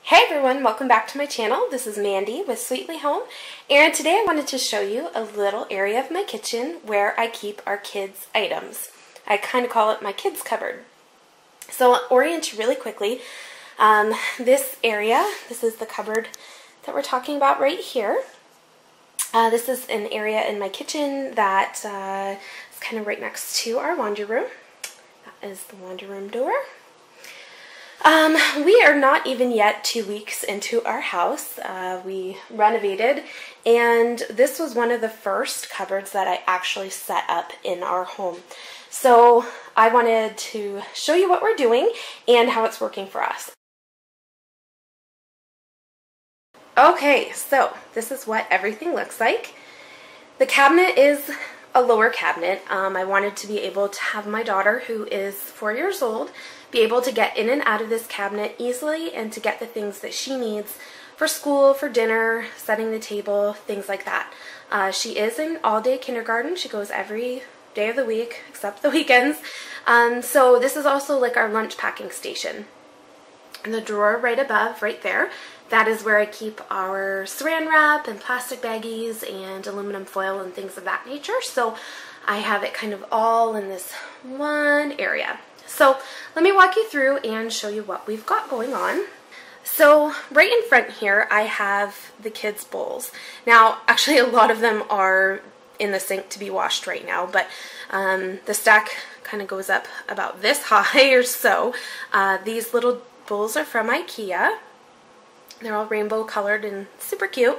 Hey everyone, welcome back to my channel. This is Mandy with Sweetly Home, and today I wanted to show you a little area of my kitchen where I keep our kids' items. I kind of call it my kids' cupboard. So I'll orient you really quickly. This area, this is the cupboard that we're talking about right here. This is an area in my kitchen that is kind of right next to our laundry room. That is the laundry room door. We are not even yet 2 weeks into our house. We renovated, and this was one of the first cupboards that I actually set up in our home. So I wanted to show you what we're doing and how it's working for us. Okay, so this is what everything looks like. The cabinet is a lower cabinet. I wanted to be able to have my daughter, who is 4 years old, be able to get in and out of this cabinet easily and to get the things that she needs for school, for dinner, setting the table, things like that. She is in all-day kindergarten. She goes every day of the week except the weekends. So this is also like our lunch packing station. And the drawer right above, right there, that is where I keep our saran wrap and plastic baggies and aluminum foil and things of that nature. So I have it kind of all in this one area. So let me walk you through and show you what we've got going on. So right in front here, I have the kids' bowls. Now, actually a lot of them are in the sink to be washed right now, but the stack kind of goes up about this high or so. These little bowls are from IKEA. They're all rainbow colored and super cute.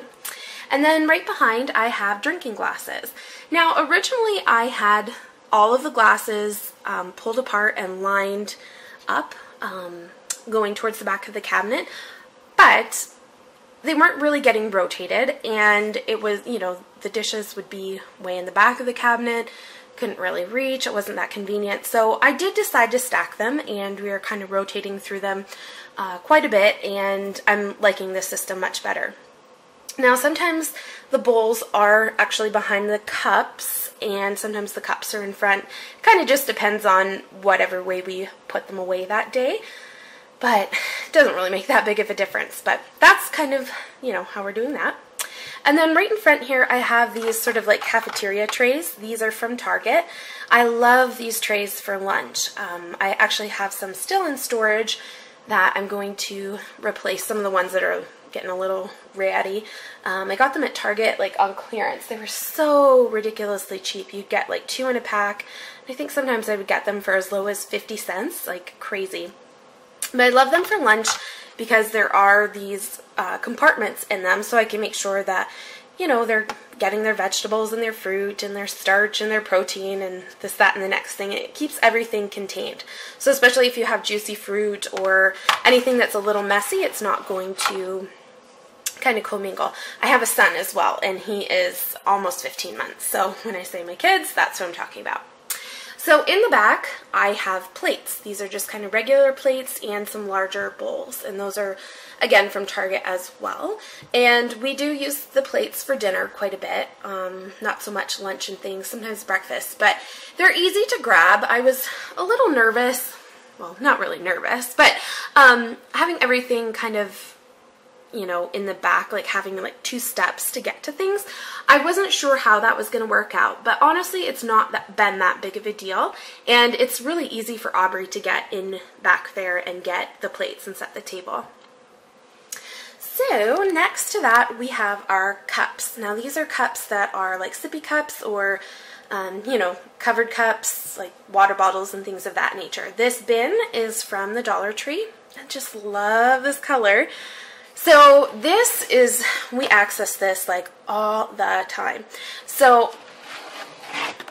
And then right behind I have drinking glasses. Now originally I had all of the glasses pulled apart and lined up going towards the back of the cabinet, but they weren't really getting rotated, and it was, you know, the dishes would be way in the back of the cabinet, couldn't really reach, it wasn't that convenient. So I did decide to stack them, and we are kind of rotating through them quite a bit, and I'm liking this system much better. Now sometimes the bowls are actually behind the cups, and sometimes the cups are in front. Kind of just depends on whatever way we put them away that day, but it doesn't really make that big of a difference. But that's kind of, you know, how we're doing that. And then right in front here I have these sort of like cafeteria trays. These are from Target. I love these trays for lunch. I actually have some still in storage that I'm going to replace some of the ones that are getting a little ratty. I got them at Target like on clearance. They were so ridiculously cheap. You'd get like 2 in a pack. I think sometimes I would get them for as low as 50 cents, like crazy. But I love them for lunch because there are these compartments in them, so I can make sure that, you know, they're getting their vegetables and their fruit and their starch and their protein and this, that, and the next thing. It keeps everything contained. So especially if you have juicy fruit or anything that's a little messy, it's not going to kind of commingle. I have a son as well, and he is almost 15 months. So when I say my kids, that's what I'm talking about. So in the back, I have plates. These are just kind of regular plates and some larger bowls, and those are, again, from Target as well. And we do use the plates for dinner quite a bit, not so much lunch and things, sometimes breakfast, but they're easy to grab. I was a little nervous, well, not really nervous, but having everything kind of, you know, in the back, like having like 2 steps to get to things. I wasn't sure how that was going to work out, but honestly, it's not been that big of a deal, and it's really easy for Aubrey to get in back there and get the plates and set the table. So next to that, we have our cups. Now these are cups that are like sippy cups or you know, covered cups, like water bottles and things of that nature. This bin is from the Dollar Tree. I just love this color. So this is, we access this like all the time. So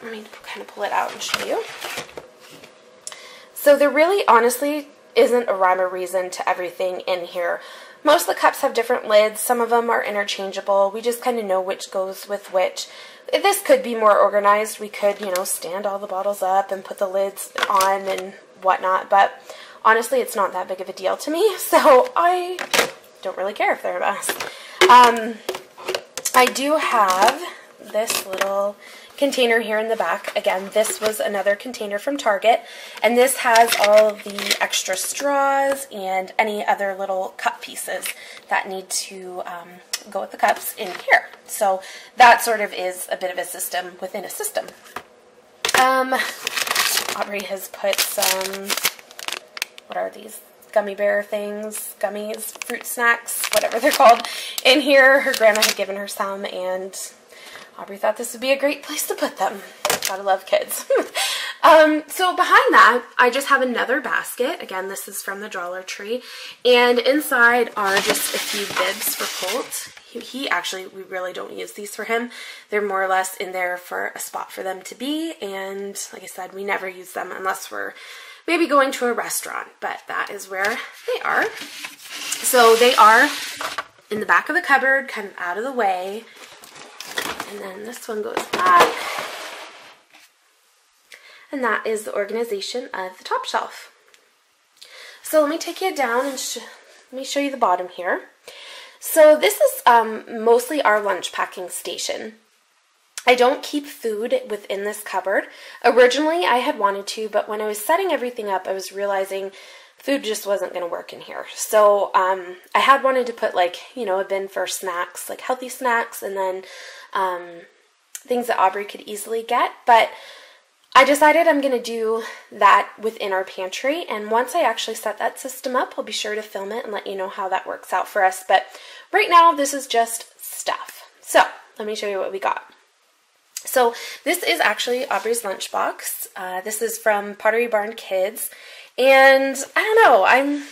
let me kind of pull it out and show you. So there really honestly isn't a rhyme or reason to everything in here. Most of the cups have different lids. Some of them are interchangeable. We just kind of know which goes with which. This could be more organized. We could, you know, stand all the bottles up and put the lids on and whatnot. But honestly, it's not that big of a deal to me. So I don't really care if they're a mess. I do have this little container here in the back. Again, this was another container from Target, and this has all of the extra straws and any other little cup pieces that need to go with the cups in here. So that sort of is a bit of a system within a system. Aubrey has put some, what are these? Gummy bear things, gummies, fruit snacks, whatever they're called, in here. Her grandma had given her some, and Aubrey thought this would be a great place to put them. Gotta love kids. So behind that, I just have another basket. Again, this is from the Dollar Tree, and inside are just a few bibs for Colt. He actually, we really don't use these for him. They're more or less in there for a spot for them to be, and like I said, we never use them unless we're maybe going to a restaurant, but that is where they are. So they are in the back of the cupboard, kind of out of the way. And then this one goes back. And that is the organization of the top shelf. So let me take you down and let me show you the bottom here. So this is mostly our lunch packing station. I don't keep food within this cupboard. Originally, I had wanted to, but when I was setting everything up, I was realizing food just wasn't going to work in here. So I had wanted to put, like, you know, a bin for snacks, like healthy snacks, and then things that Aubrey could easily get. But I decided I'm going to do that within our pantry, and once I actually set that system up, I'll be sure to film it and let you know how that works out for us. But right now, this is just stuff. So let me show you what we got. So this is actually Aubrey's lunchbox. This is from Pottery Barn Kids, and I don't know,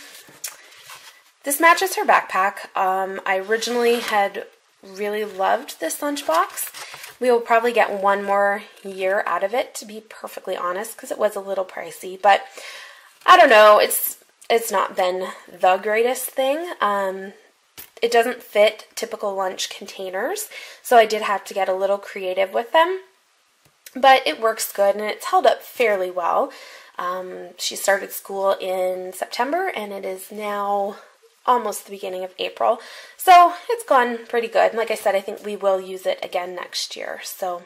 this matches her backpack. I originally had really loved this lunchbox. We will probably get one more year out of it, to be perfectly honest, because it was a little pricey, but I don't know, it's not been the greatest thing. It doesn't fit typical lunch containers, so I did have to get a little creative with them, but it works good and it's held up fairly well. She started school in September, and it is now almost the beginning of April, so it's gone pretty good. And like I said, I think we will use it again next year. So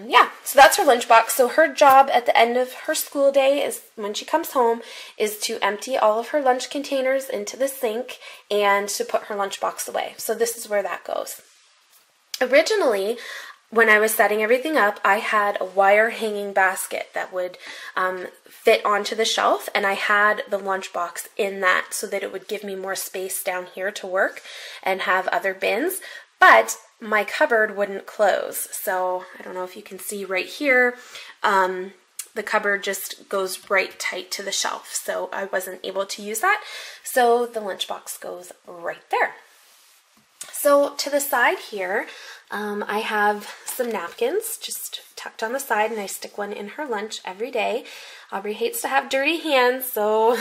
yeah, so that's her lunchbox. So her job at the end of her school day is, when she comes home, is to empty all of her lunch containers into the sink and to put her lunchbox away. So this is where that goes. Originally, when I was setting everything up, I had a wire hanging basket that would fit onto the shelf, and I had the lunchbox in that so that it would give me more space down here to work and have other bins. But my cupboard wouldn't close, so I don't know if you can see right here, the cupboard just goes right tight to the shelf, so I wasn't able to use that, so the lunchbox goes right there. So to the side here, I have some napkins just tucked on the side, and I stick one in her lunch every day. Aubrey hates to have dirty hands, so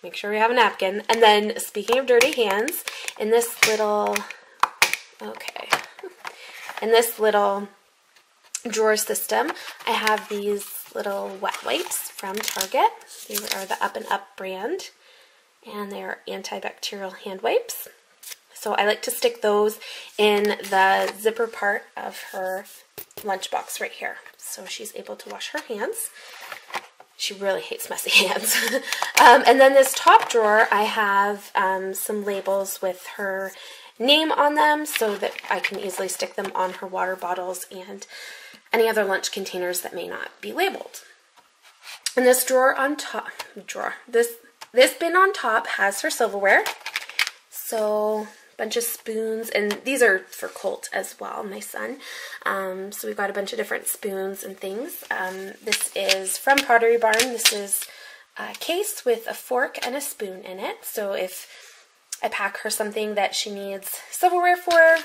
make sure we have a napkin. And then, speaking of dirty hands, in this little drawer system, I have these little wet wipes from Target. These are the Up and Up brand, and they are antibacterial hand wipes. So I like to stick those in the zipper part of her lunchbox right here, so she's able to wash her hands. She really hates messy hands. And then this top drawer, I have some labels with her name on them so that I can easily stick them on her water bottles and any other lunch containers that may not be labeled. And this drawer on top, this bin on top has her silverware. So a bunch of spoons, and these are for Colt as well, my son. So we've got a bunch of different spoons and things. This is from Pottery Barn. This is a case with a fork and a spoon in it. So if I pack her something that she needs silverware for,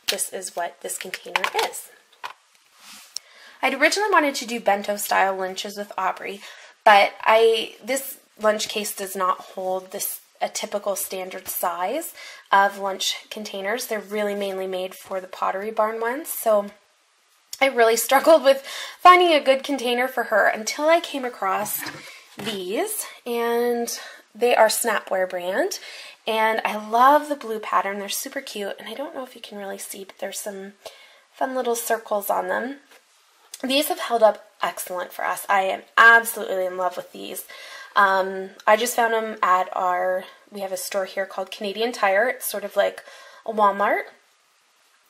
this is what this container is. I'd originally wanted to do bento style lunches with Aubrey, but this lunch case does not hold a typical standard size of lunch containers. They're really mainly made for the Pottery Barn ones, so I really struggled with finding a good container for her until I came across these, and they are Snapware brand, and I love the blue pattern. They're super cute, and I don't know if you can really see, but there's some fun little circles on them. These have held up excellent for us. I am absolutely in love with these. I just found them at we have a store here called Canadian Tire. It's sort of like a Walmart,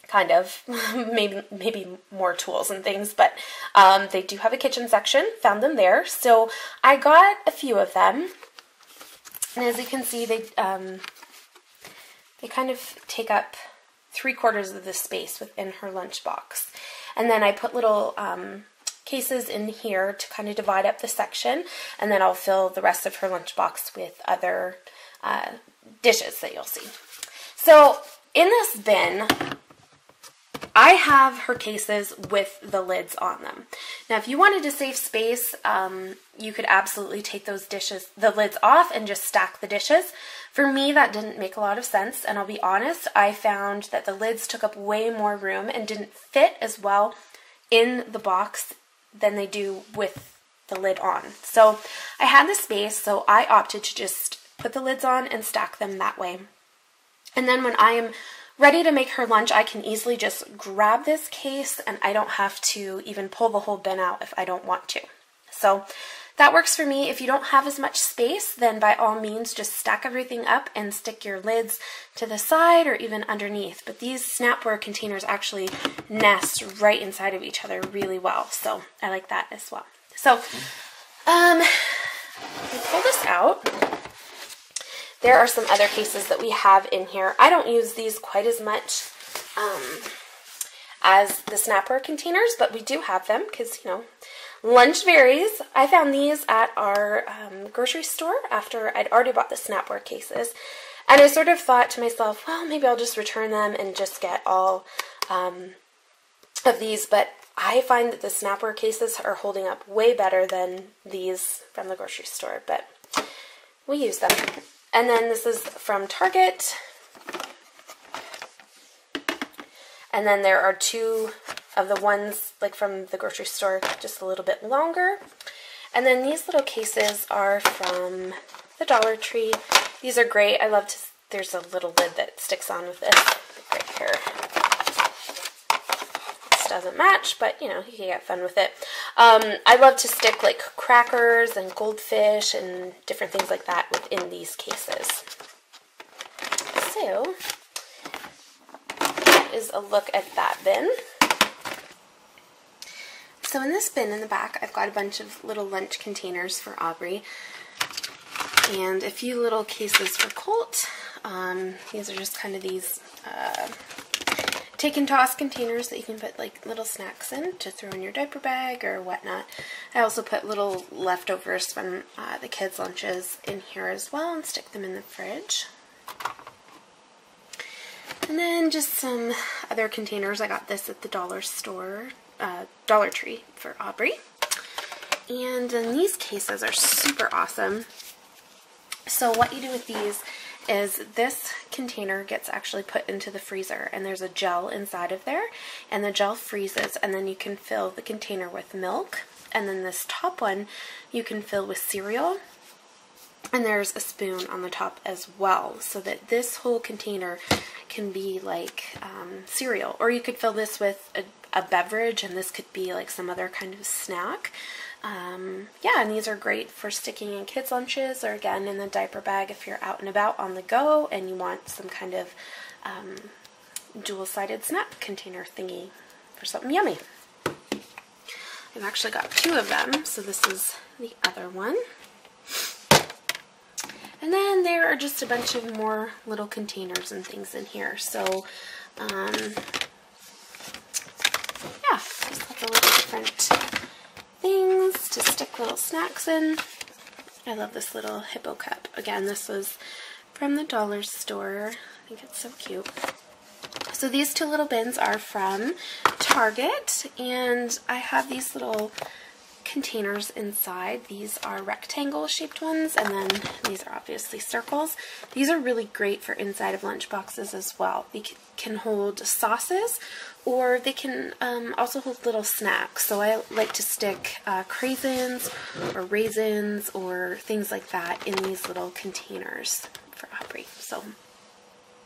kind of, maybe more tools and things, but they do have a kitchen section. Found them there. So I got a few of them. And as you can see, they kind of take up 3/4 of the space within her lunchbox. And then I put little cases in here to kind of divide up the section, and then I'll fill the rest of her lunchbox with other dishes that you'll see. So in this bin, I have her cases with the lids on them. Now, if you wanted to save space, you could absolutely take the lids off and just stack the dishes. For me, that didn't make a lot of sense, and I'll be honest, I found that the lids took up way more room and didn't fit as well in the box than they do with the lid on. So I had the space, so I opted to just put the lids on and stack them that way. And then when I am ready to make her lunch, I can easily just grab this case and I don't have to even pull the whole bin out if I don't want to. So that works for me. If you don't have as much space, then by all means just stack everything up and stick your lids to the side or even underneath. But these Snapware containers actually nest right inside of each other really well. So I like that as well. So we pull this out. There are some other cases that we have in here. I don't use these quite as much as the Snapware containers, but we do have them because, you know, lunch varies. I found these at our grocery store after I'd already bought the Snapware cases. And I sort of thought to myself, well, maybe I'll just return them and just get all of these. But I find that the Snapware cases are holding up way better than these from the grocery store. But we use them. And then this is from Target. And then there are two of the ones like from the grocery store, just a little bit longer. And then these little cases are from the Dollar Tree. These are great. I love to, there's a little lid that sticks on with this right here. This doesn't match, but you know, you can get fun with it. I love to stick like crackers and goldfish and different things like that within these cases. So that is a look at that bin. So in this bin in the back, I've got a bunch of little lunch containers for Aubrey and a few little cases for Colt. These are just kind of these take and toss containers that you can put like little snacks in to throw in your diaper bag or whatnot. I also put little leftovers from the kids' lunches in here as well and stick them in the fridge. And then just some other containers. I got this at the dollar store. Dollar Tree for Aubrey. And then these cases are super awesome. So what you do with these is this container gets actually put into the freezer and there's a gel inside of there and the gel freezes and then you can fill the container with milk, and then this top one you can fill with cereal, and there's a spoon on the top as well, so that this whole container can be like cereal, or you could fill this with a beverage and this could be like some other kind of snack. Yeah, and these are great for sticking in kids' lunches or again in the diaper bag if you're out and about on the go and you want some kind of dual-sided snack container thingy for something yummy. I've actually got two of them, so this is the other one. And then there are just a bunch of more little containers and things in here. So, yeah, just lots of little different things to stick little snacks in. I love this little hippo cup. Again, this was from the dollar store. I think it's so cute. So these two little bins are from Target, and I have these little containers inside. These are rectangle shaped ones, and then these are obviously circles. These are really great for inside of lunch boxes as well. They can hold sauces, or they can also hold little snacks. So I like to stick craisins or raisins or things like that in these little containers for Aubrey. So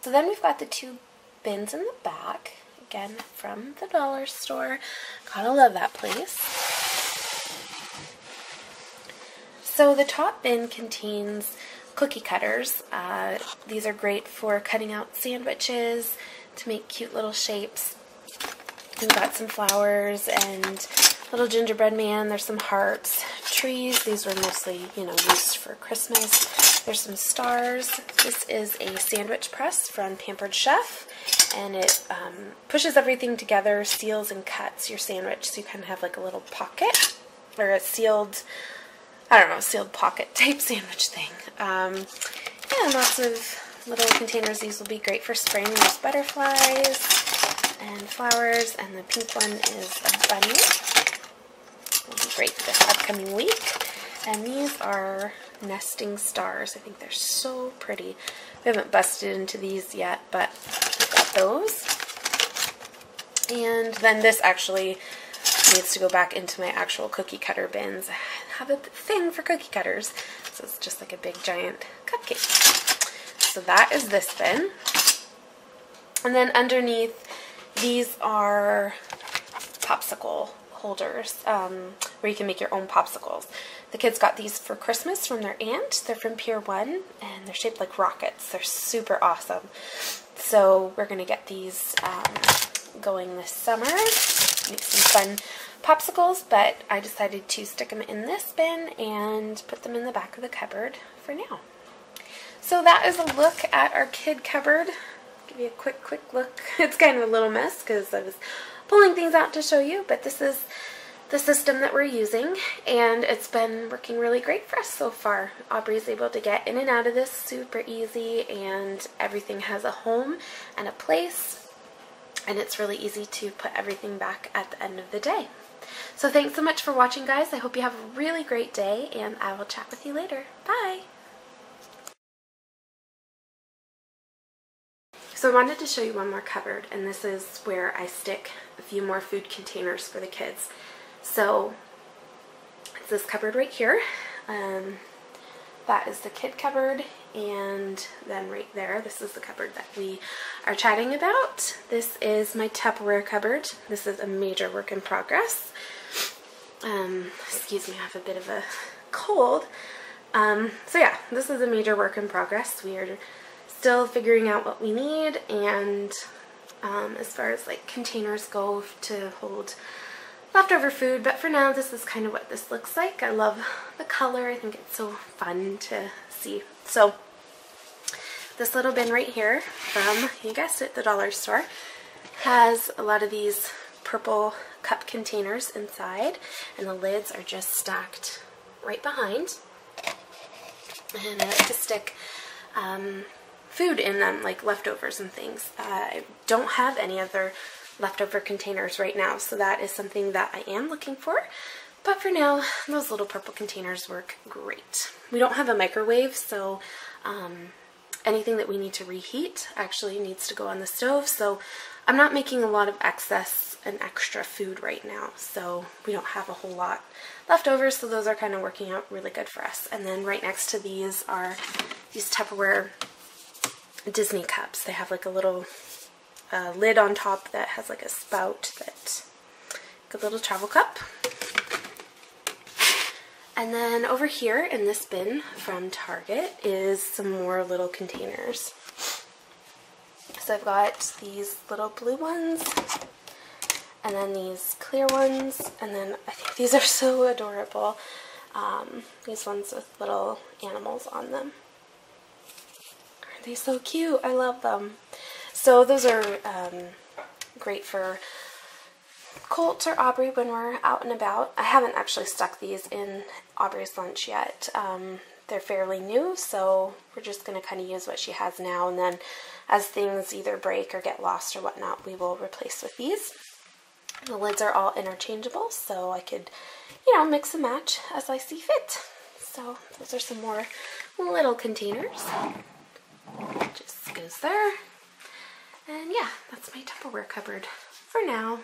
then we've got the two bins in the back. again from the dollar store. Gotta love that place. So the top bin contains cookie cutters. These are great for cutting out sandwiches to make cute little shapes. We've got some flowers and little gingerbread man. There's some hearts, trees. These were mostly, used for Christmas. There's some stars. This is a sandwich press from Pampered Chef, and it pushes everything together, seals and cuts your sandwich, so you kind of have like a little pocket, or a sealed, sealed pocket type sandwich thing. Yeah, lots of little containers. These will be great for spraying. There's butterflies and flowers, and the pink one is a bunny. Will be great this upcoming week. And these are nesting stars. I think they're so pretty. We haven't busted into these yet, but we've got those. And then this actually needs to go back into my actual cookie cutter bins. I have a thing for cookie cutters, so it's just like a big giant cupcake. So that is this bin. And then underneath, these are popsicle holders where you can make your own popsicles. The kids got these for Christmas from their aunt. They're from Pier 1, and they're shaped like rockets. They're super awesome. So we're going to get these going this summer. Make some fun popsicles, but I decided to stick them in this bin and put them in the back of the cupboard for now. So that is a look at our kid cupboard. Give you a quick look. It's kind of a little mess because I was pulling things out to show you, but this is the system that we're using, and it's been working really great for us so far. Aubrey's able to get in and out of this super easy, and everything has a home and a place, and it's really easy to put everything back at the end of the day. So thanks so much for watching, guys. I hope you have a really great day, and I will chat with you later. Bye! So I wanted to show you one more cupboard, and this is where I stick a few more food containers for the kids. So it's this cupboard right here. That is the kid cupboard, and then right there, this is the cupboard that we are chatting about. This is my Tupperware cupboard. This is a major work in progress. Excuse me, I have a bit of a cold. So yeah, this is a major work in progress. We are still figuring out what we need, and as far as like containers go to hold leftover food, but for now this is kind of what this looks like. I love the color. I think it's so fun to see. So this little bin right here from, you guessed it, the dollar store, has a lot of these purple cup containers inside, and the lids are just stacked right behind, and I like to stick food in them, like leftovers and things. I don't have any other leftover containers right now, so that is something that I am looking for. But for now, those little purple containers work great. We don't have a microwave, so anything that we need to reheat actually needs to go on the stove, so I'm not making a lot of excess and extra food right now, so we don't have a whole lot left over, so those are kind of working out really good for us. And then right next to these are these Tupperware Disney cups. They have like a little lid on top that has like a spout, that like a little travel cup. And then over here in this bin from Target is some more little containers. So I've got these little blue ones, and then these clear ones, and then I think these are so adorable. These ones with little animals on them. Aren't they so cute? I love them. So those are great for Colt or Aubrey when we're out and about. I haven't actually stuck these in Aubrey's lunch yet. They're fairly new, so we're just going to kind of use what she has now, and then as things either break or get lost or whatnot, we will replace with these. The lids are all interchangeable, so I could, mix and match as I see fit. So those are some more little containers. Just goes there. And yeah, that's my Tupperware cupboard for now.